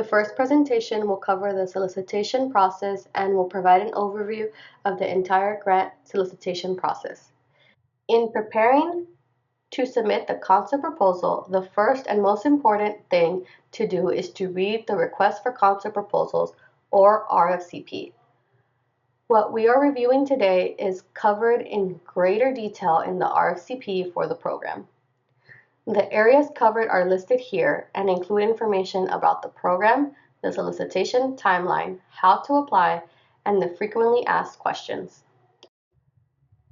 The first presentation will cover the solicitation process and will provide an overview of the entire grant solicitation process. In preparing to submit the concept proposal, the first and most important thing to do is to read the Request for Concept Proposals, or RFCP. What we are reviewing today is covered in greater detail in the RFCP for the program. The areas covered are listed here and include information about the program, the solicitation timeline, how to apply, and the frequently asked questions.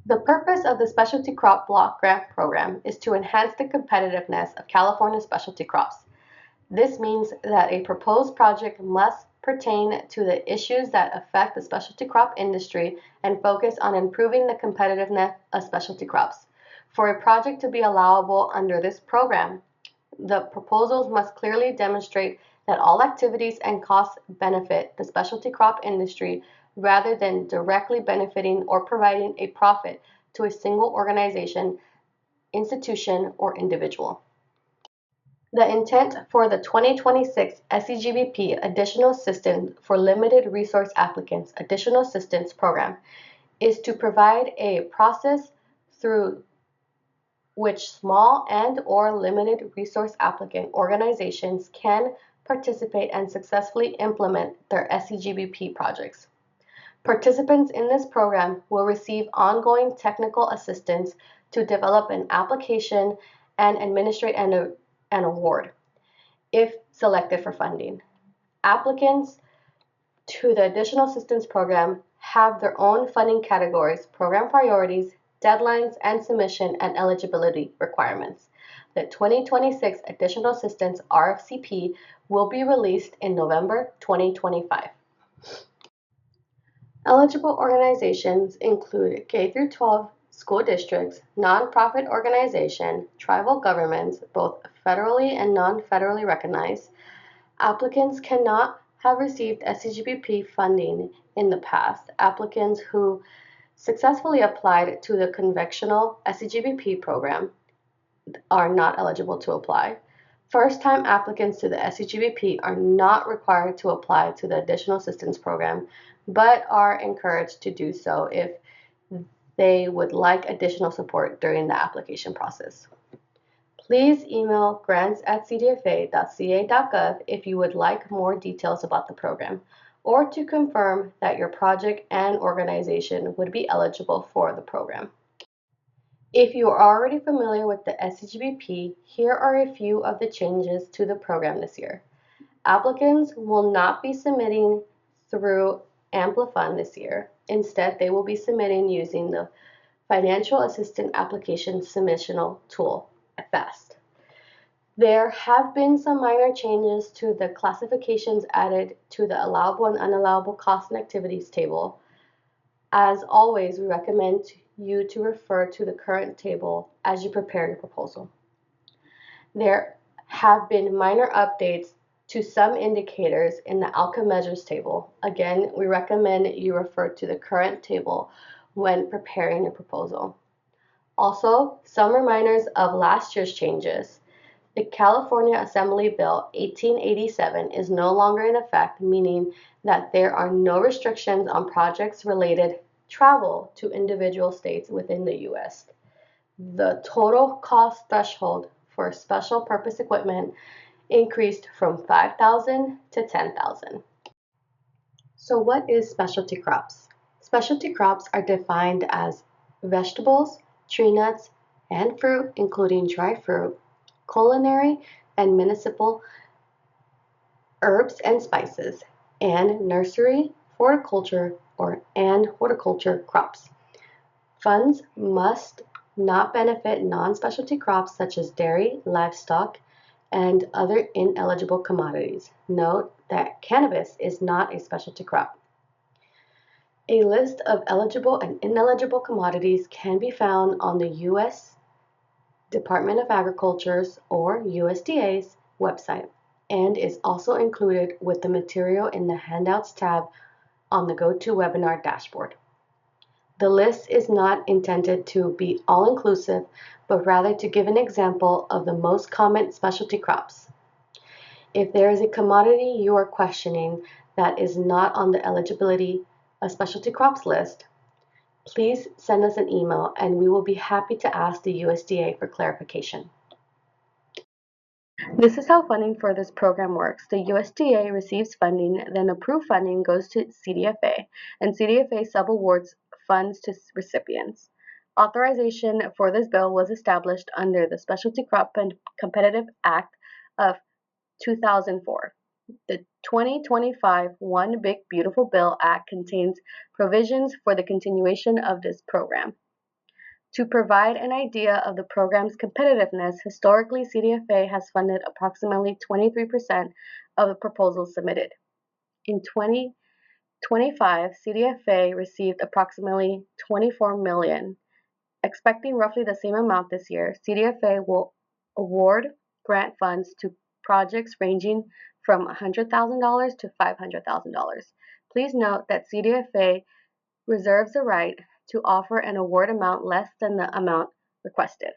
The purpose of the Specialty Crop Block Grant Program is to enhance the competitiveness of California specialty crops. This means that a proposed project must pertain to the issues that affect the specialty crop industry and focus on improving the competitiveness of specialty crops. For a project to be allowable under this program, the proposals must clearly demonstrate that all activities and costs benefit the specialty crop industry rather than directly benefiting or providing a profit to a single organization, institution, or individual. The intent for the 2026 SCGBP Additional Assistance for Limited Resource Applicants Additional Assistance Program is to provide a process through which small and/or limited resource applicant organizations can participate and successfully implement their SCGBP projects. Participants in this program will receive ongoing technical assistance to develop an application and administrate an award, if selected for funding. Applicants to the Additional Assistance Program have their own funding categories, program priorities, deadlines, and submission and eligibility requirements. The 2026 Additional Assistance RFCP will be released in November 2025. Eligible organizations include K-12 school districts, nonprofit organizations, tribal governments, both federally and non-federally recognized. Applicants cannot have received SCGBP funding in the past. Applicants who successfully applied to the conventional SCGBP program are not eligible to apply. First-time applicants to the SCGBP are not required to apply to the Additional Assistance Program, but are encouraged to do so if they would like additional support during the application process. Please email grants@cdfa.ca.gov if you would like more details about the program, or to confirm that your project and organization would be eligible for the program. If you are already familiar with the SCGBP, here are a few of the changes to the program this year. Applicants will not be submitting through Amplifund this year. Instead, they will be submitting using the Financial Assistance Application Submissional Tool, FAST. There have been some minor changes to the classifications added to the allowable and unallowable costs and activities table. As always, we recommend you to refer to the current table as you prepare your proposal. There have been minor updates to some indicators in the outcome measures table. Again, we recommend you refer to the current table when preparing your proposal. Also, some reminders of last year's changes. The California Assembly Bill 1887 is no longer in effect, meaning that there are no restrictions on projects-related travel to individual states within the U.S. The total cost threshold for special purpose equipment increased from $5,000 to $10,000. So what is specialty crops? Specialty crops are defined as vegetables, tree nuts, and fruit, including dry fruit, culinary and municipal herbs and spices, and nursery, horticulture, and horticulture crops. Funds must not benefit non-specialty crops such as dairy, livestock, and other ineligible commodities. Note that cannabis is not a specialty crop. A list of eligible and ineligible commodities can be found on the U.S. Department of Agriculture's or USDA's website and is also included with the material in the Handouts tab on the GoToWebinar dashboard. The list is not intended to be all-inclusive, but rather to give an example of the most common specialty crops. If there is a commodity you are questioning that is not on the eligibility of specialty crops list, please send us an email and we will be happy to ask the USDA for clarification. This is how funding for this program works. The USDA receives funding, then approved funding goes to CDFA, and CDFA subawards funds to recipients. Authorization for this bill was established under the Specialty Crop and Competitive Act of 2004. The 2025 One Big Beautiful Bill Act contains provisions for the continuation of this program. To provide an idea of the program's competitiveness, historically CDFA has funded approximately 23% of the proposals submitted. In 2025, CDFA received approximately $24 million. Expecting roughly the same amount this year, CDFA will award grant funds to projects ranging from $100,000 to $500,000. Please note that CDFA reserves the right to offer an award amount less than the amount requested.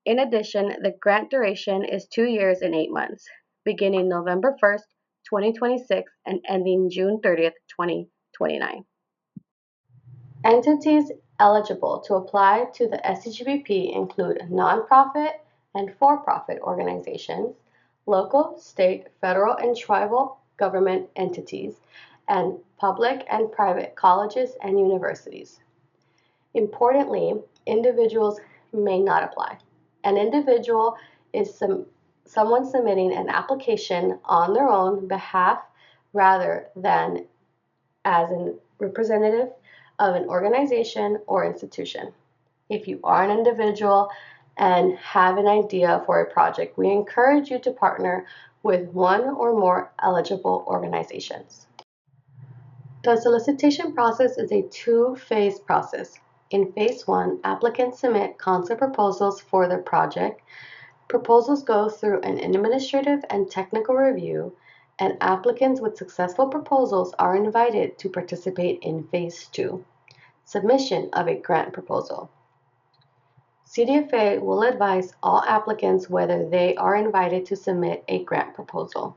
In addition, the grant duration is 2 years and 8 months, beginning November 1st, 2026 and ending June 30th, 2029. Entities eligible to apply to the SCGPP include nonprofit and for-profit organizations, local, state, federal, and tribal government entities, and public and private colleges and universities. Importantly, individuals may not apply. An individual is someone submitting an application on their own behalf rather than as a representative of an organization or institution. If you are an individual and have an idea for a project, we encourage you to partner with one or more eligible organizations. The solicitation process is a two-phase process. In phase 1, applicants submit concept proposals for their project. Proposals go through an administrative and technical review, and applicants with successful proposals are invited to participate in phase 2, submission of a grant proposal. CDFA will advise all applicants whether they are invited to submit a grant proposal.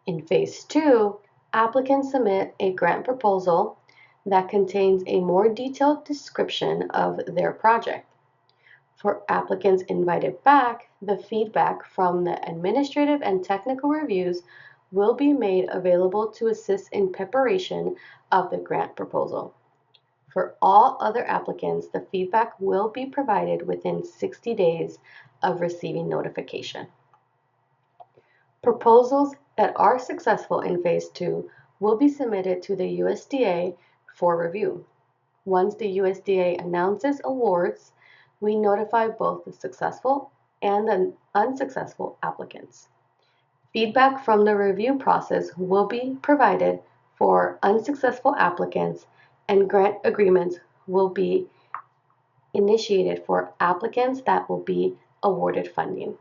In phase 2, applicants submit a grant proposal that contains a more detailed description of their project. For applicants invited back, the feedback from the administrative and technical reviews will be made available to assist in preparation of the grant proposal. For all other applicants, the feedback will be provided within 60 days of receiving notification. Proposals that are successful in phase 2 will be submitted to the USDA for review. Once the USDA announces awards, we notify both the successful and the unsuccessful applicants. Feedback from the review process will be provided for unsuccessful applicants, and grant agreements will be initiated for applicants that will be awarded funding.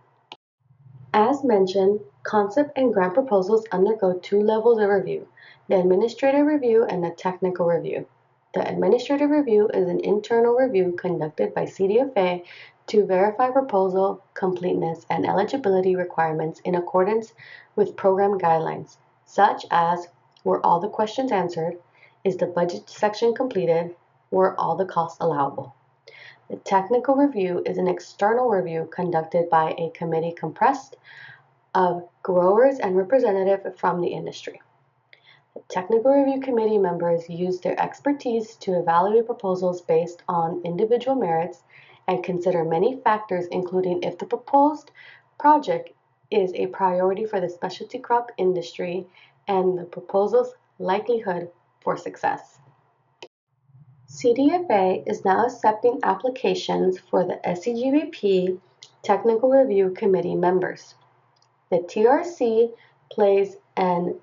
As mentioned, concept and grant proposals undergo 2 levels of review, the administrative review and the technical review. The administrative review is an internal review conducted by CDFA to verify proposal completeness and eligibility requirements in accordance with program guidelines, such as were all the questions answered, is the budget section completed, were all the costs allowable. The technical review is an external review conducted by a committee comprised of growers and representatives from the industry. The technical review committee members use their expertise to evaluate proposals based on individual merits and consider many factors, including if the proposed project is a priority for the specialty crop industry and the proposal's likelihood for success. CDFA is now accepting applications for the SCGPP Technical Review Committee members. The TRC plays an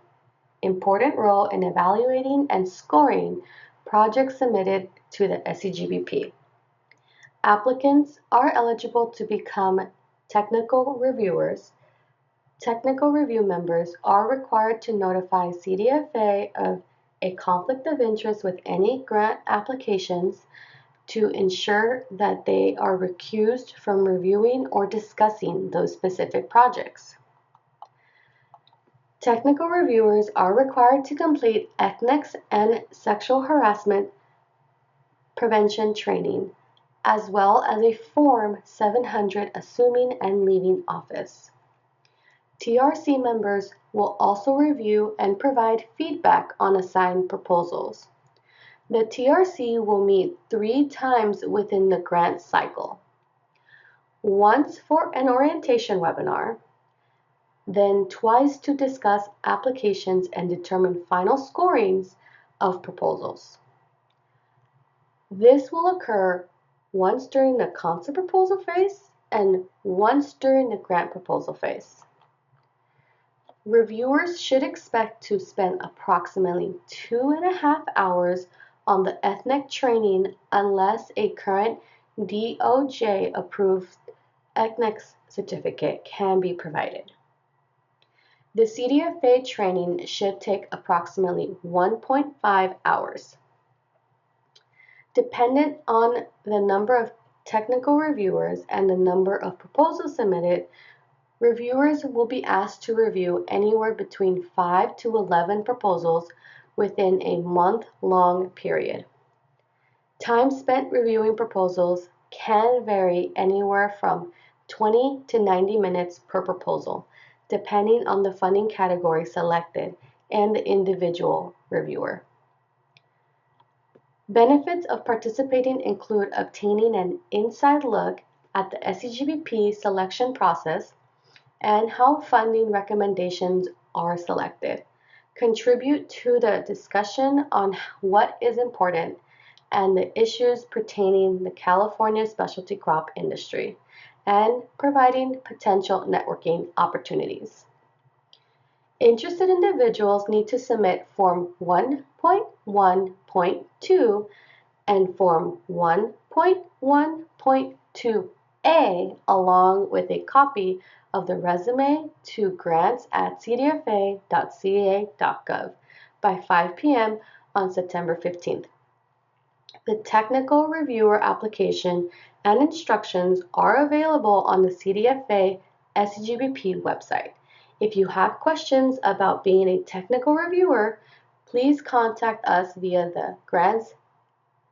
important role in evaluating and scoring projects submitted to the SCGPP. Applicants are eligible to become technical reviewers. Technical review members are required to notify CDFA of a conflict of interest with any grant applications to ensure that they are recused from reviewing or discussing those specific projects. Technical reviewers are required to complete ethnics and sexual harassment prevention training, as well as a Form 700 assuming and leaving office. TRC members will also review and provide feedback on assigned proposals. The TRC will meet 3 times within the grant cycle. Once for an orientation webinar, then twice to discuss applications and determine final scorings of proposals. This will occur once during the concept proposal phase and once during the grant proposal phase. Reviewers should expect to spend approximately 2.5 hours on the ethnic training unless a current DOJ approved ethnics certificate can be provided. The CDFA training should take approximately 1.5 hours. Dependent on the number of technical reviewers and the number of proposals submitted, reviewers will be asked to review anywhere between 5 to 11 proposals within a month-long period. Time spent reviewing proposals can vary anywhere from 20 to 90 minutes per proposal, depending on the funding category selected and the individual reviewer. Benefits of participating include obtaining an inside look at the SCGP selection process and how funding recommendations are selected, contribute to the discussion on what is important and the issues pertaining the California specialty crop industry, and providing potential networking opportunities. Interested individuals need to submit Form 1.1.2 and Form 1.1.2A along with a copy of the resume to grants@cdfa.ca.gov by 5 p.m. on September 15th. The technical reviewer application and instructions are available on the CDFA SCGP website. If you have questions about being a technical reviewer, please contact us via the grants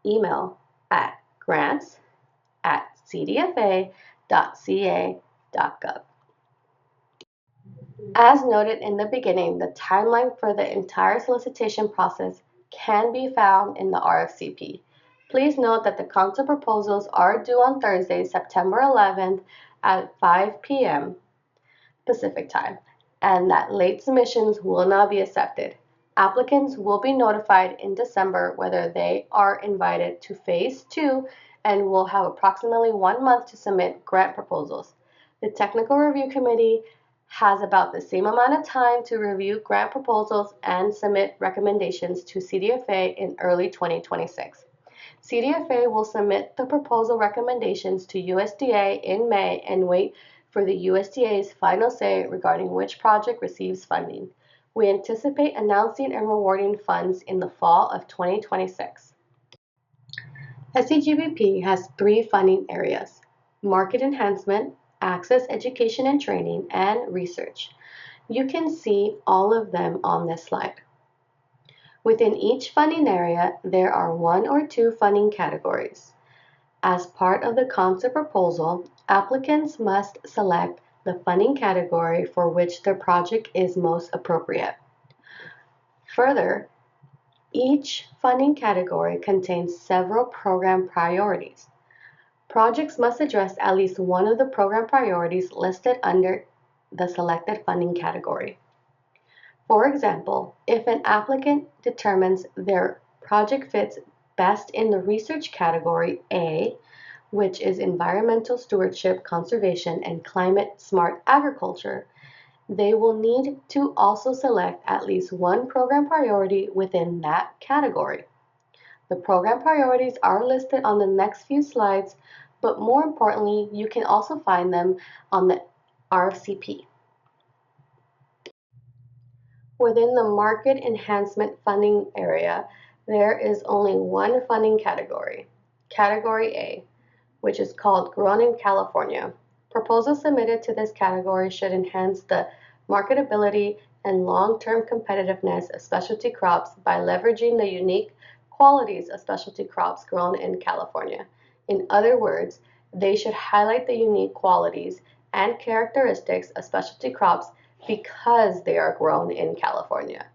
email at grants@cdfa.ca.gov. As noted in the beginning, the timeline for the entire solicitation process can be found in the RFCP. Please note that the concept proposals are due on Thursday, September 11th at 5 p.m. Pacific Time, and that late submissions will not be accepted. Applicants will be notified in December whether they are invited to Phase 2 and will have approximately 1 month to submit grant proposals. The Technical Review Committee has about the same amount of time to review grant proposals and submit recommendations to CDFA in early 2026. CDFA will submit the proposal recommendations to USDA in May and wait for the USDA's final say regarding which project receives funding. We anticipate announcing and rewarding funds in the fall of 2026. SCGBP has 3 funding areas: market enhancement, access, education and training, and research. You can see all of them on this slide. Within each funding area, there are 1 or 2 funding categories. As part of the concept proposal, applicants must select the funding category for which their project is most appropriate. Further, each funding category contains several program priorities. Projects must address at least one of the program priorities listed under the selected funding category. For example, if an applicant determines their project fits best in the research category A, which is environmental stewardship, conservation, and climate smart agriculture, they will need to also select at least one program priority within that category. The program priorities are listed on the next few slides, but more importantly, you can also find them on the RFCP. Within the market enhancement funding area, there is only one funding category, Category A, which is called Grown in California. Proposals submitted to this category should enhance the marketability and long-term competitiveness of specialty crops by leveraging the unique qualities of specialty crops grown in California. In other words, they should highlight the unique qualities and characteristics of specialty crops because they are grown in California.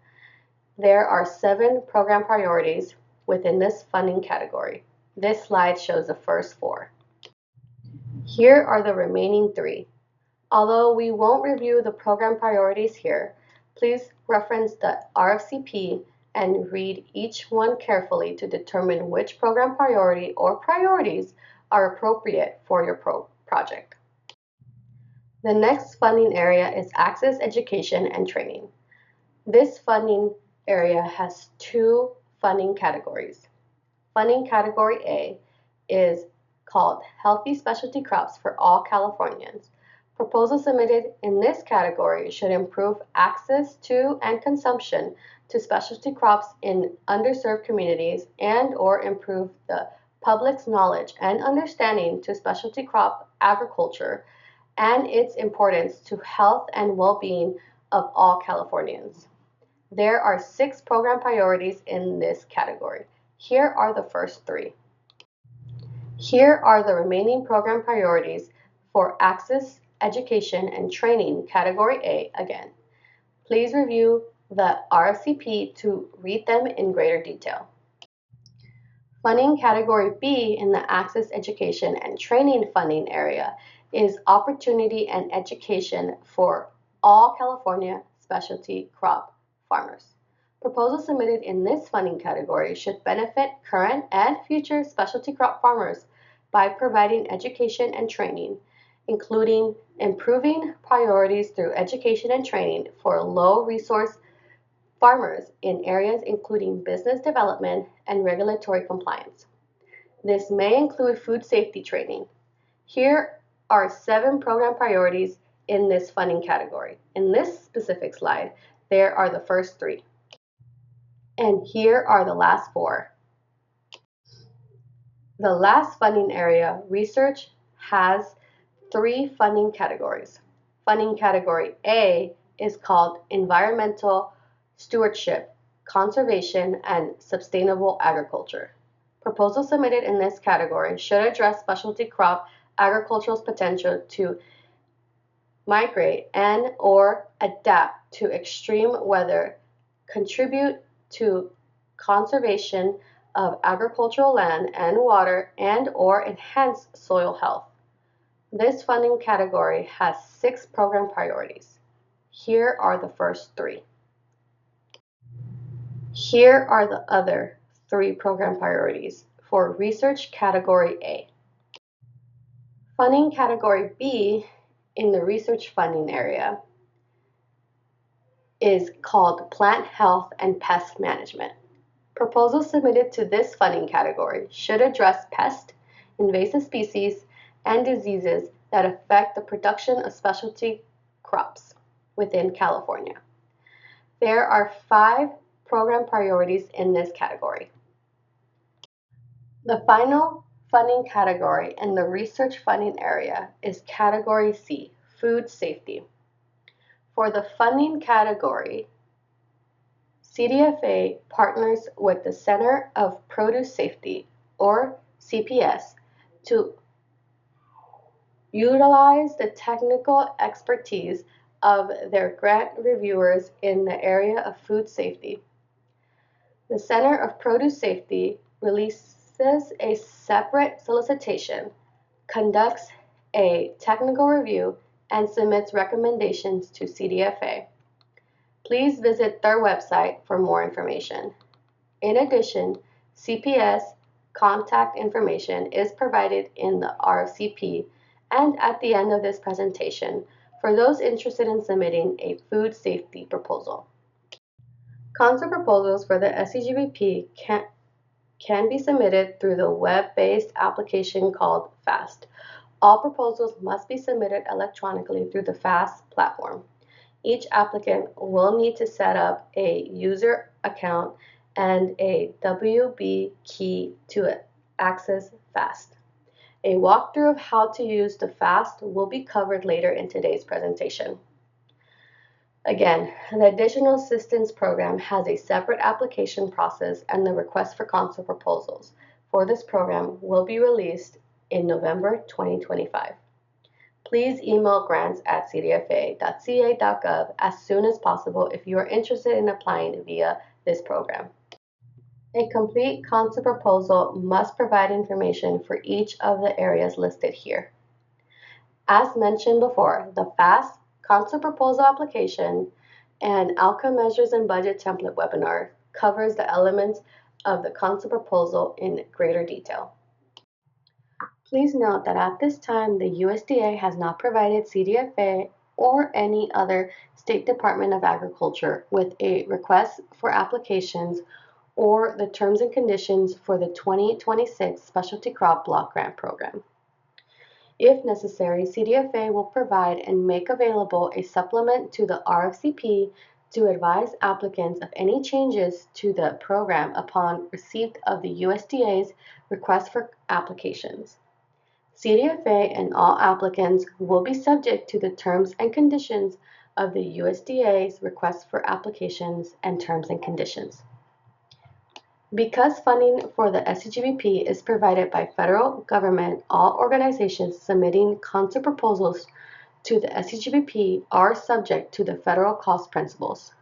There are 7 program priorities within this funding category. This slide shows the first 4. Here are the remaining 3. Although we won't review the program priorities here, please reference the RFCP and read each one carefully to determine which program priority or priorities are appropriate for your project. The next funding area is Access Education and Training. This funding area has 2 funding categories. Funding category A is called Healthy Specialty Crops for All Californians. Proposals submitted in this category should improve access to and consumption to specialty crops in underserved communities and/or improve the public's knowledge and understanding to specialty crop agriculture and its importance to health and well-being of all Californians. There are 6 program priorities in this category. Here are the first 3. Here are the remaining program priorities for Access, Education, and Training Category A again. Please review the RFCP to read them in greater detail. Funding Category B in the Access, Education, and Training funding area is Opportunity and Education for all California specialty crop farmers. Proposals submitted in this funding category should benefit current and future specialty crop farmers by providing education and training, including improving priorities through education and training for low-resource farmers in areas including business development and regulatory compliance. This may include food safety training. Here are 7 program priorities in this funding category. In this specific slide, there are the first 3. And here are the last 4. The last funding area, research, has 3 funding categories. Funding category A is called Environmental Stewardship, Conservation, and Sustainable Agriculture. Proposals submitted in this category should address specialty crop agriculture's potential to migrate and/or adapt to extreme weather, contribute to conservation of agricultural land and water, and/or enhance soil health. This funding category has 6 program priorities. Here are the first 3. Here are the other 3 program priorities for Research Category A. Funding Category B in the research funding area is called Plant Health and Pest Management. Proposals submitted to this funding category should address pest, invasive species, and diseases that affect the production of specialty crops within California. There are 5 program priorities in this category. The final funding category in the research funding area is Category C, Food Safety. For the funding category, CDFA partners with the Center of Produce Safety, or CPS, to utilize the technical expertise of their grant reviewers in the area of food safety. The Center of Produce Safety releases a separate solicitation, conducts a technical review, and submits recommendations to CDFA. Please visit their website for more information. In addition, CPS contact information is provided in the RFCP and at the end of this presentation for those interested in submitting a food safety proposal. Concept proposals for the SCGPP can be submitted through the web-based application called FAST. All proposals must be submitted electronically through the FAST platform. Each applicant will need to set up a user account and a WB key to access FAST. A walkthrough of how to use the FAST will be covered later in today's presentation. Again, the Additional Assistance Program has a separate application process, and the request for council proposals for this program will be released in November 2025. Please email grants@cdfa.ca.gov as soon as possible if you are interested in applying via this program. A complete council proposal must provide information for each of the areas listed here. As mentioned before, the FAST Council Proposal Application and Outcome Measures and Budget Template webinar covers the elements of the council proposal in greater detail. Please note that at this time, the USDA has not provided CDFA or any other State Department of Agriculture with a request for applications or the terms and conditions for the 2026 Specialty Crop Block Grant Program. If necessary, CDFA will provide and make available a supplement to the RFCP to advise applicants of any changes to the program upon receipt of the USDA's request for applications. CDFA and all applicants will be subject to the terms and conditions of the USDA's request for applications and terms and conditions. Because funding for the SCGBP is provided by federal government, all organizations submitting council proposals to the SCGBP are subject to the federal cost principles.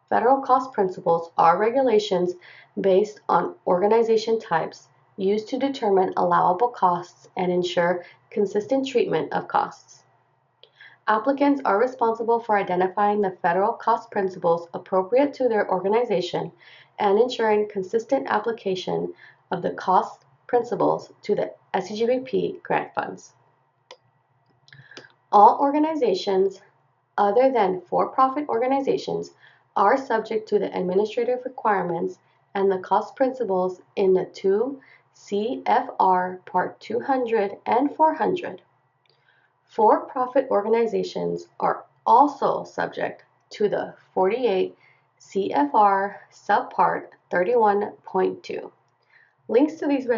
Federal cost principles are regulations based on organization types used to determine allowable costs and ensure consistent treatment of costs. Applicants are responsible for identifying the federal cost principles appropriate to their organization and ensuring consistent application of the cost principles to the SCGBP grant funds. All organizations other than for-profit organizations are subject to the administrative requirements and the cost principles in the 2 CFR Part 200 and 400. For-profit organizations are also subject to the 48 CFR Subpart 31.2. Links to these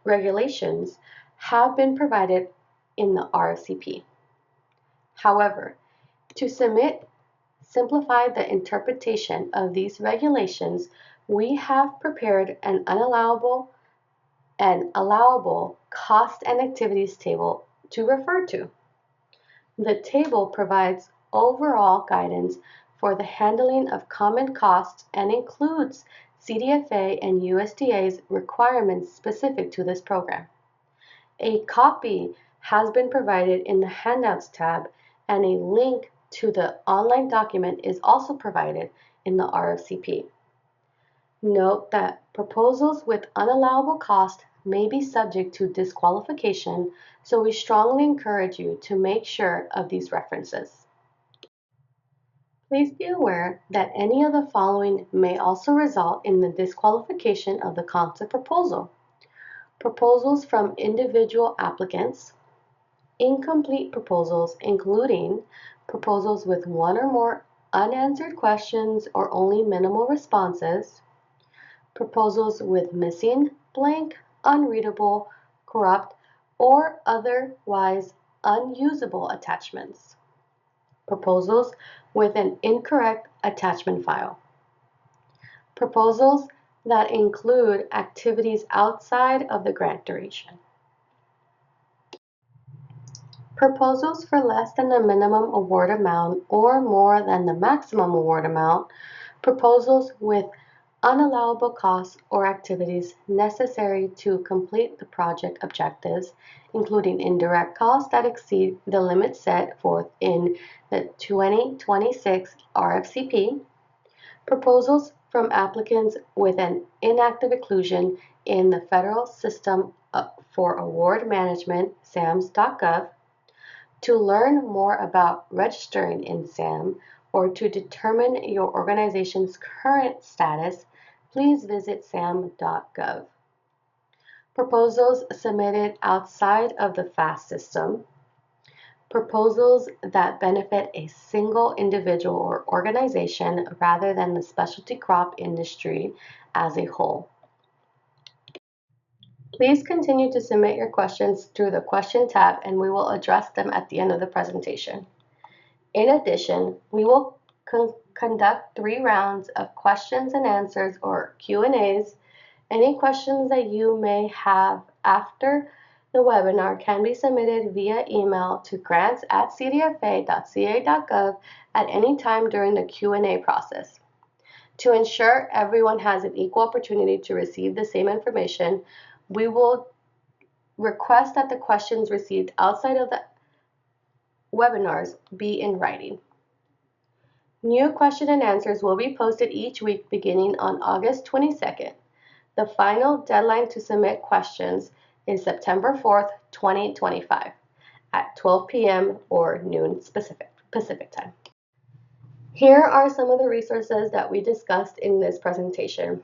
regulations have been provided in the RFCP. However, to simplify the interpretation of these regulations, we have prepared an allowable cost and activities table to refer to. The table provides overall guidance for the handling of common costs and includes CDFA and USDA's requirements specific to this program. A copy has been provided in the Handouts tab, and a link to the online document is also provided in the RFCP. Note that proposals with unallowable cost may be subject to disqualification, so we strongly encourage you to make sure of these references. Please be aware that any of the following may also result in the disqualification of the council proposal. Proposals from individual applicants, incomplete proposals including proposals with one or more unanswered questions or only minimal responses, proposals with missing, blank, unreadable, corrupt, or otherwise unusable attachments, proposals with an incorrect attachment file, proposals that include activities outside of the grant duration, proposals for less than the minimum award amount or more than the maximum award amount, proposals with unallowable costs or activities necessary to complete the project objectives, including indirect costs that exceed the limit set forth in the 2026 RFCP, proposals from applicants with an inactive inclusion in the Federal System for Award Management, SAMS.gov. To learn more about registering in SAM or to determine your organization's current status, please visit sam.gov. Proposals submitted outside of the FAST system, proposals that benefit a single individual or organization rather than the specialty crop industry as a whole. Please continue to submit your questions through the question tab and we will address them at the end of the presentation. In addition, we will conduct 3 rounds of questions and answers or Q&As. Any questions that you may have after the webinar can be submitted via email to grants@cdfa.ca.gov at any time during the Q&A process. To ensure everyone has an equal opportunity to receive the same information, we will request that the questions received outside of the webinars be in writing. New question and answers will be posted each week beginning on August 22nd. The final deadline to submit questions is September 4th, 2025 at 12 p.m. or noon Pacific time. Here are some of the resources that we discussed in this presentation.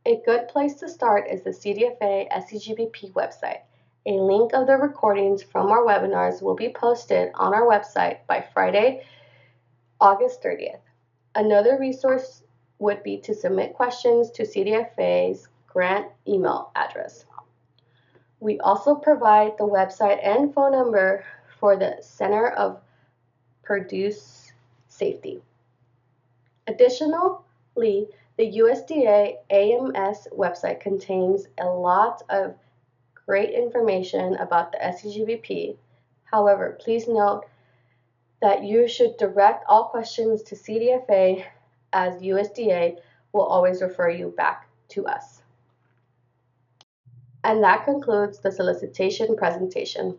A good place to start is the CDFA SCGPP website. A link of the recordings from our webinars will be posted on our website by Friday, August 30th. Another resource would be to submit questions to CDFA's grant email address. We also provide the website and phone number for the Center of Produce Safety. Additionally, the USDA AMS website contains a lot of great information about the SCGPP. However, please note that you should direct all questions to CDFA, as USDA will always refer you back to us. And that concludes the solicitation presentation.